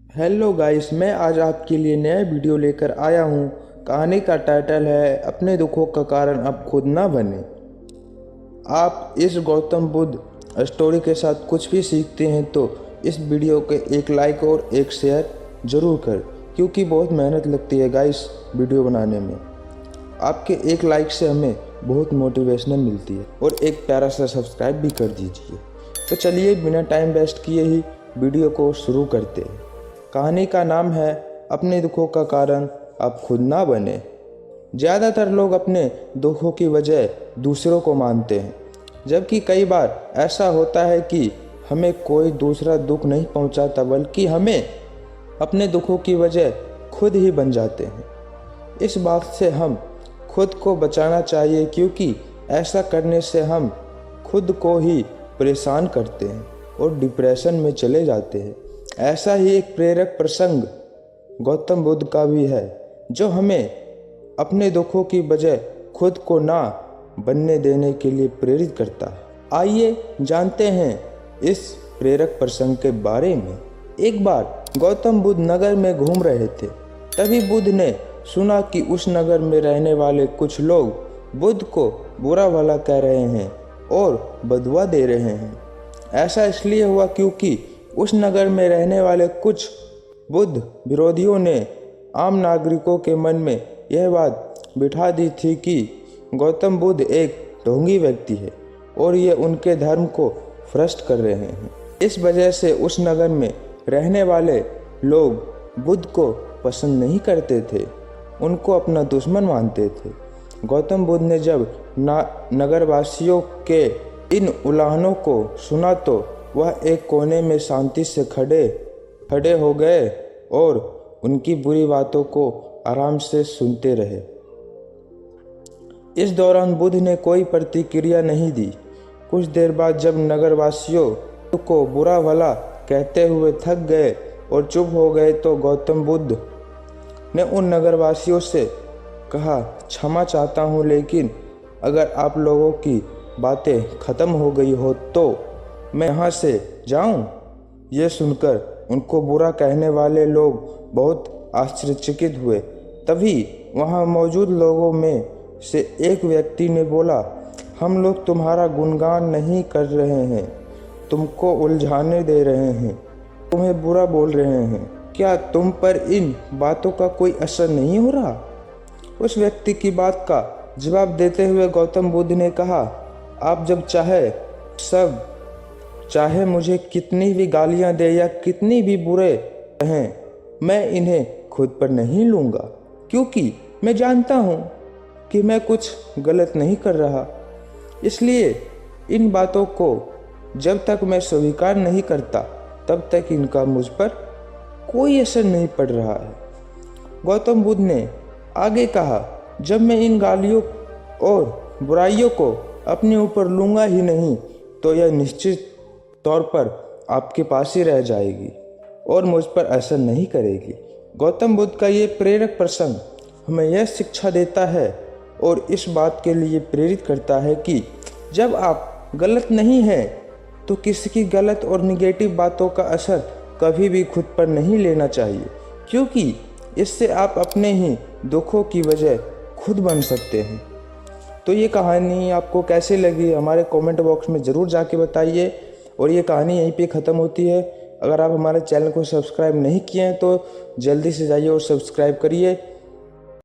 Hello guys, मैं आज आपके लिए नया वीडियो लेकर आया हूँ। कहानी का टाइटल है अपने दुखों का कारण अब खुद ना बने। आप इस गौतम बुद्ध स्टोरी के साथ कुछ भी सीखते हैं तो इस वीडियो के एक लाइक और एक शेयर ज़रूर कर, क्योंकि बहुत मेहनत लगती है गाइस वीडियो बनाने में। आपके एक लाइक से हमें बहुत मोटिवेशन मिलती है और एक प्यारा सा सब्सक्राइब भी कर दीजिए। तो चलिए बिना टाइम वेस्ट किए ही वीडियो को शुरू करते हैं। कहानी का नाम है अपने दुखों का कारण आप खुद ना बने। ज़्यादातर लोग अपने दुखों की वजह दूसरों को मानते हैं, जबकि कई बार ऐसा होता है कि हमें कोई दूसरा दुख नहीं पहुंचाता, बल्कि हमें अपने दुखों की वजह खुद ही बन जाते हैं। इस बात से हम खुद को बचाना चाहिए, क्योंकि ऐसा करने से हम खुद को ही परेशान करते हैं और डिप्रेशन में चले जाते हैं। ऐसा ही एक प्रेरक प्रसंग गौतम बुद्ध का भी है, जो हमें अपने दुखों की बजाय खुद को ना बनने देने के लिए प्रेरित करता है। आइए जानते हैं इस प्रेरक प्रसंग के बारे में। एक बार गौतम बुद्ध नगर में घूम रहे थे। तभी बुद्ध ने सुना कि उस नगर में रहने वाले कुछ लोग बुद्ध को बुरा भला कह रहे हैं और बदुआ दे रहे हैं। ऐसा इसलिए हुआ क्योंकि उस नगर में रहने वाले कुछ बुद्ध विरोधियों ने आम नागरिकों के मन में यह बात बिठा दी थी कि गौतम बुद्ध एक ढोंगी व्यक्ति है और ये उनके धर्म को भ्रष्ट कर रहे हैं। इस वजह से उस नगर में रहने वाले लोग बुद्ध को पसंद नहीं करते थे, उनको अपना दुश्मन मानते थे। गौतम बुद्ध ने जब नगरवासियों के इन उल्लाहनों को सुना तो वह एक कोने में शांति से खड़े हो गए और उनकी बुरी बातों को आराम से सुनते रहे। इस दौरान बुद्ध ने कोई प्रतिक्रिया नहीं दी। कुछ देर बाद जब नगरवासियों को बुरा भला कहते हुए थक गए और चुप हो गए तो गौतम बुद्ध ने उन नगरवासियों से कहा, क्षमा चाहता हूँ, लेकिन अगर आप लोगों की बातें खत्म हो गई हो तो मैं यहाँ से जाऊँ? ये सुनकर उनको बुरा कहने वाले लोग बहुत आश्चर्यचकित हुए। तभी वहाँ मौजूद लोगों में से एक व्यक्ति ने बोला, हम लोग तुम्हारा गुणगान नहीं कर रहे हैं, तुमको उलझाने दे रहे हैं, तुम्हें बुरा बोल रहे हैं। क्या तुम पर इन बातों का कोई असर नहीं हो रहा? उस व्यक्ति की बात का जवाब देते हुए गौतम बुद्ध ने कहा, आप जब चाहे मुझे कितनी भी गालियां दे या कितनी भी बुरे कहें, मैं इन्हें खुद पर नहीं लूँगा, क्योंकि मैं जानता हूँ कि मैं कुछ गलत नहीं कर रहा। इसलिए इन बातों को जब तक मैं स्वीकार नहीं करता तब तक इनका मुझ पर कोई असर नहीं पड़ रहा है। गौतम बुद्ध ने आगे कहा, जब मैं इन गालियों और बुराइयों को अपने ऊपर लूँगा ही नहीं तो यह निश्चित तौर पर आपके पास ही रह जाएगी और मुझ पर असर नहीं करेगी। गौतम बुद्ध का ये प्रेरक प्रसंग हमें यह शिक्षा देता है और इस बात के लिए प्रेरित करता है कि जब आप गलत नहीं हैं तो किसी की गलत और निगेटिव बातों का असर कभी भी खुद पर नहीं लेना चाहिए, क्योंकि इससे आप अपने ही दुखों की वजह खुद बन सकते हैं। तो ये कहानी आपको कैसे लगी हमारे कमेंट बॉक्स में ज़रूर जाके बताइए। और ये कहानी यहीं पे ख़त्म होती है। अगर आप हमारे चैनल को सब्सक्राइब नहीं किए हैं तो जल्दी से जाइए और सब्सक्राइब करिए